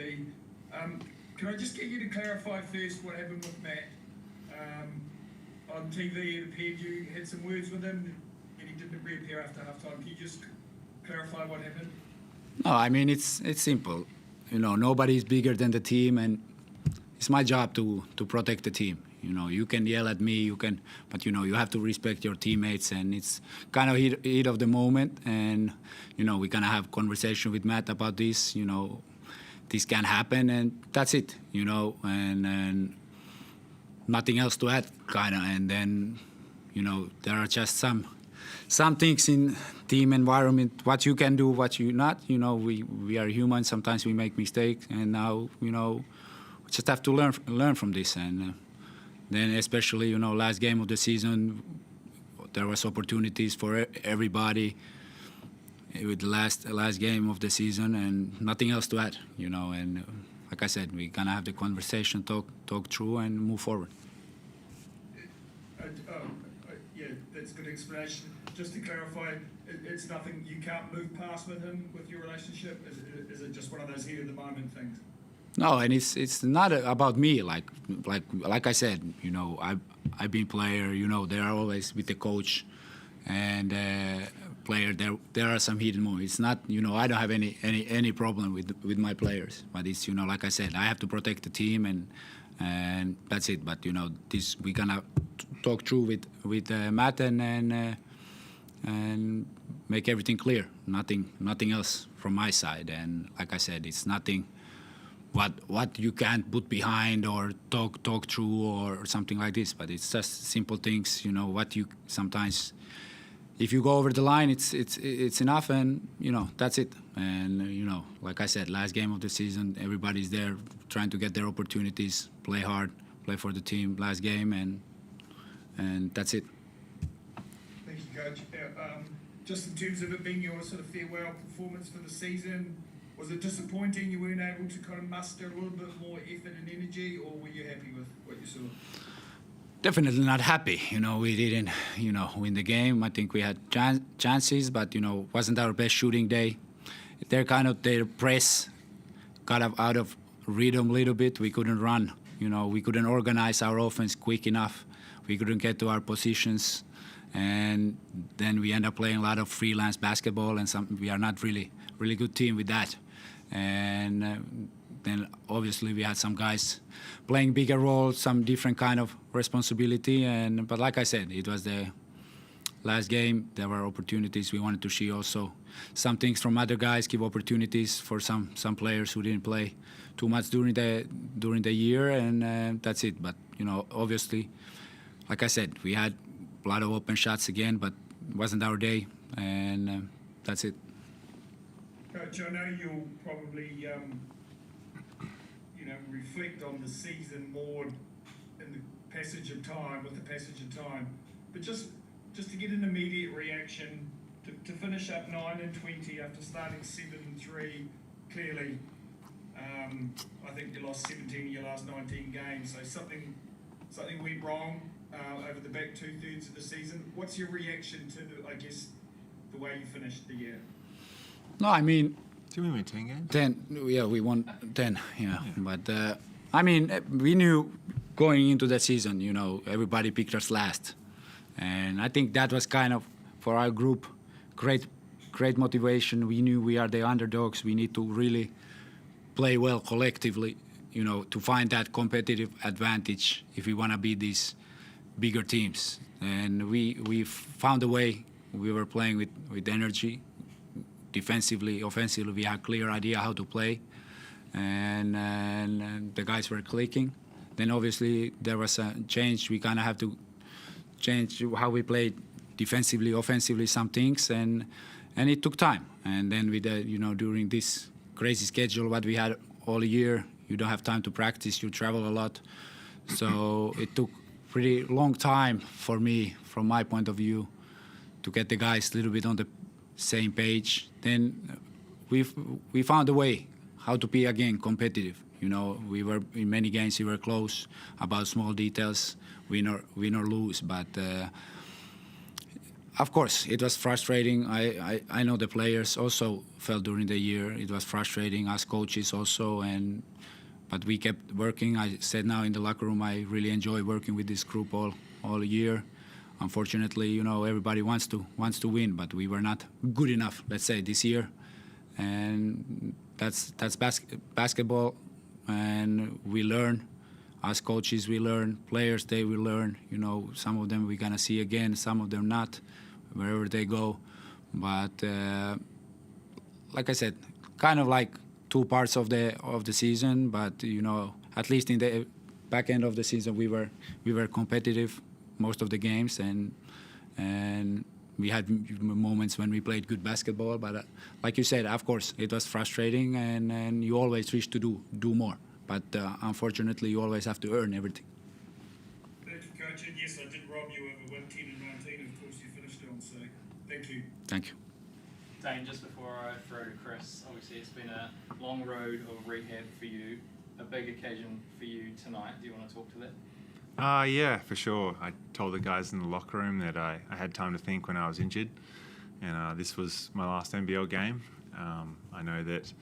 TV. Can I just get you to clarify first what happened with Matt? On TV, it appeared you had some words with him, and he didn't reappear after halftime. Can you just clarify what happened? No, I mean, it's simple. Nobody's bigger than the team, and it's my job to protect the team. You can yell at me, but you have to respect your teammates, and it's kind of heat of the moment. And we're gonna have conversation with Matt about this. This can happen, and that's it. And nothing else to add, kind of. And then there are just some things in team environment, what you can do, what you not. We are human. Sometimes we make mistakes, and now we just have to learn from this. And then especially last game of the season, there was opportunities for everybody with the last game of the season, and nothing else to add. And like I said, we're gonna have the conversation, talk through, and move forward. Yeah, that's a good explanation. Just to clarify, it's nothing you can't move past with him, with your relationship? Is it just one of those heat of the moment things? No, and it's not about me. Like I said, I've been player. They are always with the coach and player. There are some hidden moments. It's not. I don't have any problem with my players. But it's like I said, I have to protect the team, and that's it. But this we're gonna talk through with Matt and make everything clear. Nothing else from my side. And like I said, it's nothing. What you can't put behind or talk through or something like this, but it's just simple things. What you sometimes, if you go over the line, it's enough, and that's it. And like I said, last game of the season, everybody's there trying to get their opportunities, play hard, play for the team. Last game, and that's it. Thank you, Coach. Just in terms of it being your sort of farewell performance for the season, was it disappointing you weren't able to kind of muster a little bit more effort and energy, or were you happy with what you saw? Definitely not happy. We didn't, win the game. I think we had chances, but, wasn't our best shooting day. Their press got out of rhythm a little bit. We couldn't run. We couldn't organize our offense quick enough. We couldn't get to our positions. And then we end up playing a lot of freelance basketball, and we are not really good team with that. And then obviously we had some guys playing bigger roles, some different kind of responsibility. But like I said, it was the last game. There were opportunities. We wanted to see also some things from other guys, give opportunities for some players who didn't play too much during the year, and that's it. But obviously, like I said, we had a lot of open shots again, but it wasn't our day, and that's it. Coach, I know you'll probably, reflect on the season more in the passage of time, but just to get an immediate reaction, to finish up 9-20 after starting 7-3, clearly, I think you lost 17 of your last 19 games, so something went wrong over the back 2/3 of the season. What's your reaction to, the way you finished the year? No, I mean... Did we win 10 games? 10, yeah, we won 10, yeah. But, we knew going into the season, everybody picked us last. And I think that was kind of, for our group, great motivation. We knew we are the underdogs. We need to really play well collectively, to find that competitive advantage if we want to beat these bigger teams. And we found a way. We were playing with energy. Defensively, offensively, we had a clear idea how to play, and the guys were clicking. Then obviously there was a change. We kind of have to change how we played defensively, offensively, some things, and it took time. And then with during this crazy schedule what we had all year, you don't have time to practice. You travel a lot, so it took pretty long time for me, from my point of view, to get the guys a little bit on the same page. Then we found a way how to be again competitive. We were in many games, we were close about small details, win or lose. But Of course, it was frustrating. I know the players also felt during the year it was frustrating, us coaches also, but we kept working. I said now in the locker room I really enjoy working with this group all year. Unfortunately, you know, everybody wants to win, but we were not good enough, let's say, this year. And that's basketball, and we learn. As coaches, we learn. Players, they will learn. You know, some of them we're gonna see again, some of them not, wherever they go. But like I said, kind of like two parts of the season. But you know, at least in the back end of the season, we were competitive most of the games, and we had moments when we played good basketball. But like you said, of course, it was frustrating, and you always wish to do more. But unfortunately, you always have to earn everything. Thank you, Coach. And yes, I did rob you of a win 10 and 19. Of course, you finished on, so thank you. Thank you. Dane, just before I throw to Chris, obviously it's been a long road of rehab for you, a big occasion for you tonight. Do you want to talk to that? Yeah, for sure. I told the guys in the locker room that I had time to think when I was injured, and this was my last NBL game. I know that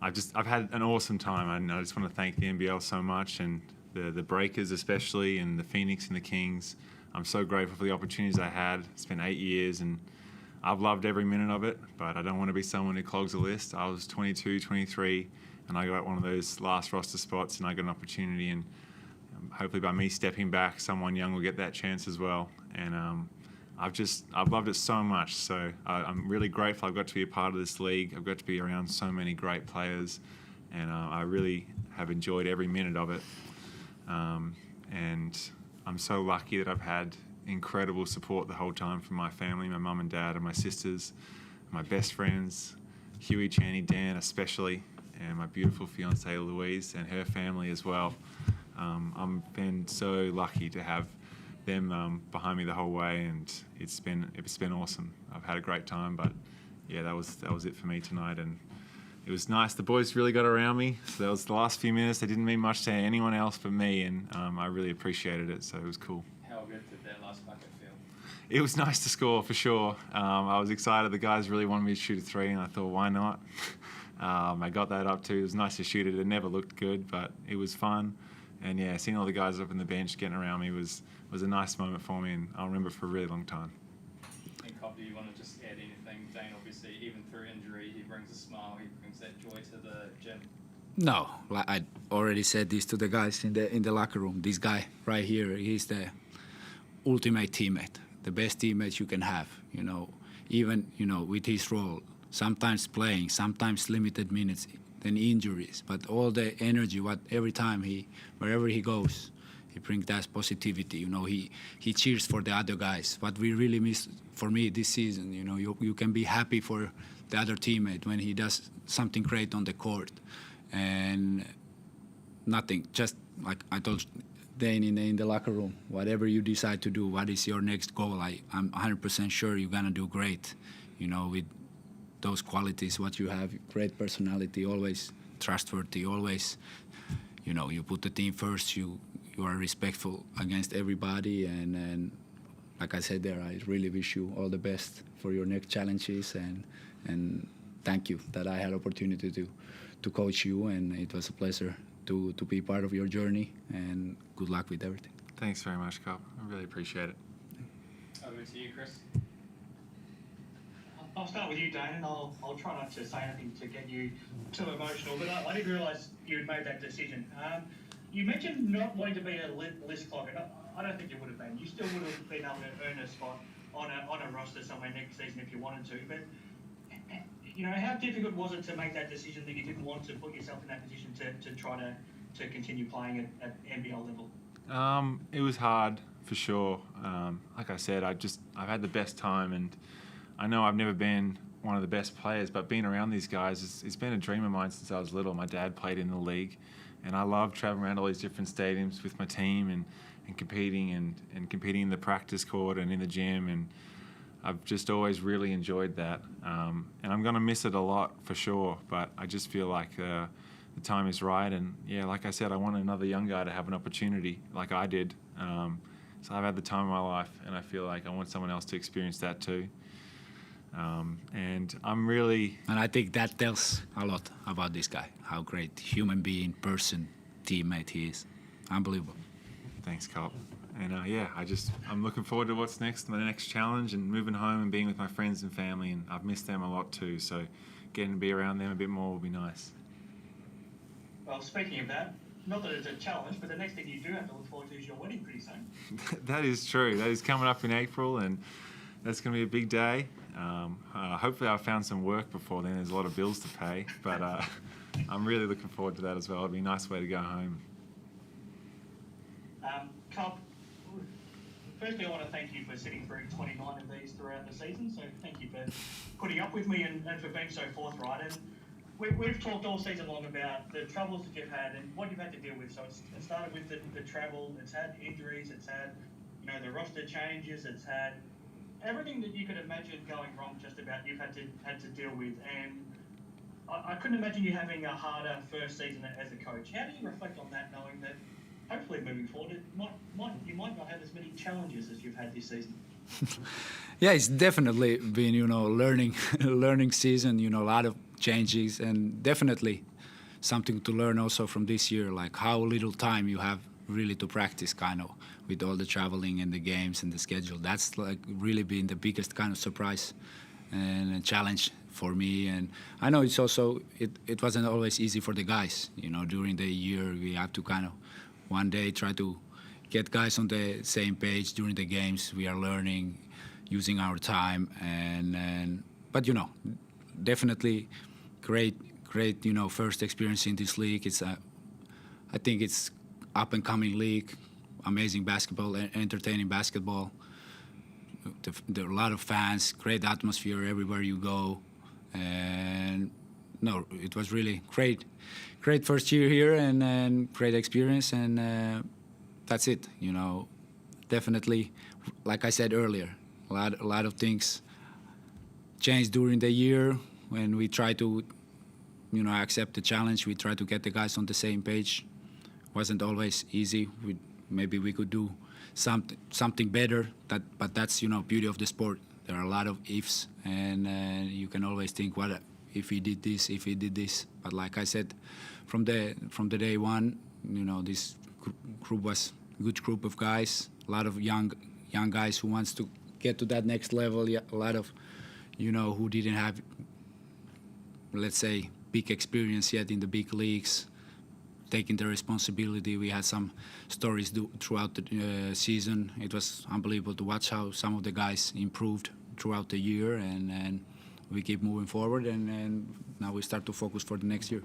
I've had an awesome time, and I just want to thank the NBL so much, and the Breakers especially, and the Phoenix and the Kings. I'm so grateful for the opportunities I had. It's been 8 years, and I've loved every minute of it, but I don't want to be someone who clogs the list. I was 22, 23, and I got one of those last roster spots, and I got an opportunity, and hopefully by me stepping back, someone young will get that chance as well. And I've loved it so much. So I'm really grateful I've got to be a part of this league. I've got to be around so many great players, and I really have enjoyed every minute of it. And I'm so lucky that I've had incredible support the whole time from my family, my mum and dad and my sisters, my best friends, Huey, Channy, Dan especially, and my beautiful fiancée Louise and her family as well. I've been so lucky to have them behind me the whole way, and it's been awesome. I've had a great time, but yeah, that was it for me tonight, and it was nice. The boys really got around me, so that was the last few minutes. They didn't mean much to anyone else but me, and I really appreciated it, so it was cool. How good did that last bucket feel? It was nice to score for sure. I was excited. The guys really wanted me to shoot a three, and I thought, why not? I got that up too. It was nice to shoot it. It never looked good, but it was fun. And yeah, seeing all the guys up on the bench getting around me was a nice moment for me, and I'll remember it for a really long time. And Cop, do you want to just add anything? Dane, obviously, even through injury, he brings a smile, he brings that joy to the gym. No, like I already said this to the guys in the locker room. This guy right here, he's the ultimate teammate, the best teammate you can have. You know, even with his role, sometimes playing, sometimes limited minutes, then injuries, but all the energy, every time wherever he goes, he brings that positivity. You know, he cheers for the other guys. What we really miss for me this season, you know, you can be happy for the other teammate when he does something great on the court, and nothing. Just like I told Dane in the locker room, whatever you decide to do, what is your next goal? I'm 100% sure you're gonna do great. You know, with those qualities, what you have, great personality, always trustworthy, always, you know, you put the team first, you are respectful against everybody, and like I said there, I really wish you all the best for your next challenges, and thank you that I had opportunity to coach you, and it was a pleasure to be part of your journey, and good luck with everything. Thanks very much, Cop. I really appreciate it. Over to you, Chris. I'll start with you, Dane, and I'll try not to say anything to get you too emotional, but I did realise you had made that decision. You mentioned not wanting to be a list clogger. I don't think you would have been. You still would have been able to earn a spot on a roster somewhere next season if you wanted to, but you know, how difficult was it to make that decision that you didn't want to put yourself in that position to try to continue playing at NBL level? It was hard for sure. Like I said, I've had the best time, and I know I've never been one of the best players, but being around these guys, it's been a dream of mine since I was little. My dad played in the league, and I love traveling around all these different stadiums with my team and competing and competing in the practice court and in the gym, and I've just always really enjoyed that. And I'm going to miss it a lot for sure, but I just feel like the time is right. And yeah, like I said, I want another young guy to have an opportunity like I did. So I've had the time of my life, and I feel like I want someone else to experience that too. And I'm really... And I think that tells a lot about this guy, how great human being, person, teammate he is. Unbelievable. Thanks, Cop. And I'm looking forward to what's next, my next challenge, and moving home and being with my friends and family. And I've missed them a lot too, so getting to be around them a bit more will be nice. Well, speaking of that, not that it's a challenge, but the next thing you do have to look forward to is your wedding pretty soon. That is true. That is coming up in April, and that's going to be a big day. Hopefully I've found some work before then. There's a lot of bills to pay, but I'm really looking forward to that as well. It'll be a nice way to go home. Cup, firstly I want to thank you for sitting through 29 of these throughout the season, so thank you for putting up with me and for being so forthright. And we've talked all season long about the troubles that you've had and what you've had to deal with. So it started with the travel, it's had injuries, it's had the roster changes, it's had everything that you could imagine going wrong. Just about you've had to deal with, and I couldn't imagine you having a harder first season as a coach. How do you reflect on that, knowing that hopefully moving forward you might not have as many challenges as you've had this season? Yeah, it's definitely been learning season. A lot of changes, and definitely something to learn also from this year, like how little time you have really to practice, kind of with all the traveling and the games and the schedule. That's like really been the biggest kind of surprise and a challenge for me. And I know it's also it wasn't always easy for the guys. During the year we have to kind of one day try to get guys on the same page. During the games we are learning, using our time, but definitely great first experience in this league. I think it's up and coming league, amazing basketball, entertaining basketball. There are a lot of fans, great atmosphere everywhere you go, and it was really great first year here, and great experience, and that's it. Definitely, like I said earlier, a lot of things changed during the year when we try to accept the challenge. We try to get the guys on the same page. Wasn't always easy. Maybe we could do something better. But that's beauty of the sport. There are a lot of ifs, and you can always think, what if he did this, if he did this. But like I said, from the day one, this group was a good group of guys. A lot of young guys who wants to get to that next level. Yeah, a lot of who didn't have, let's say, big experience yet in the big leagues, taking the responsibility. We had some stories throughout the season. It was unbelievable to watch how some of the guys improved throughout the year, and we keep moving forward, and now we start to focus for the next year.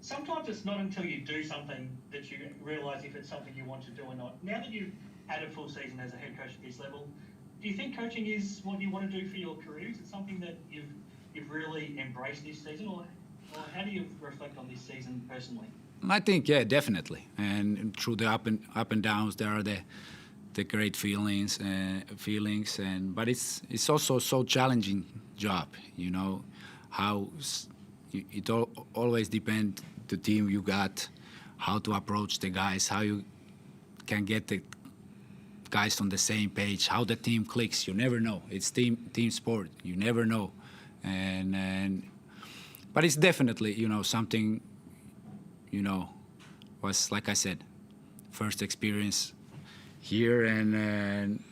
Sometimes it's not until you do something that you realise if it's something you want to do or not. Now that you've had a full season as a head coach at this level, do you think coaching is what you want to do for your career? Is it something that you've really embraced this season, or how do you reflect on this season personally? I think, yeah, definitely. And through the up and downs, there are the great feelings, but it's also so challenging job. How it always depends the team you got, how to approach the guys, how you can get the guys on the same page, how the team clicks. You never know. It's team sport. You never know, but it's definitely something. Was, like I said, first experience here, and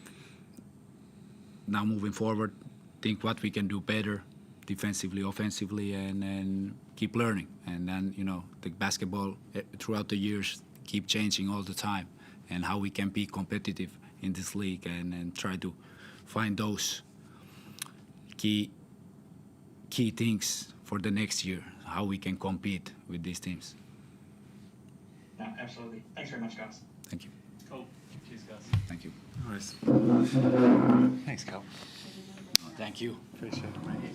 now moving forward, think what we can do better, defensively, offensively, and keep learning. And then the basketball throughout the years keep changing all the time, and how we can be competitive in this league, and try to find those key things for the next year, how we can compete with these teams. No, absolutely. Thanks very much, guys. Thank you. Cool. Cheers, guys. Thank you. Nice. Thanks, Cal. Thank you. Appreciate it, mate.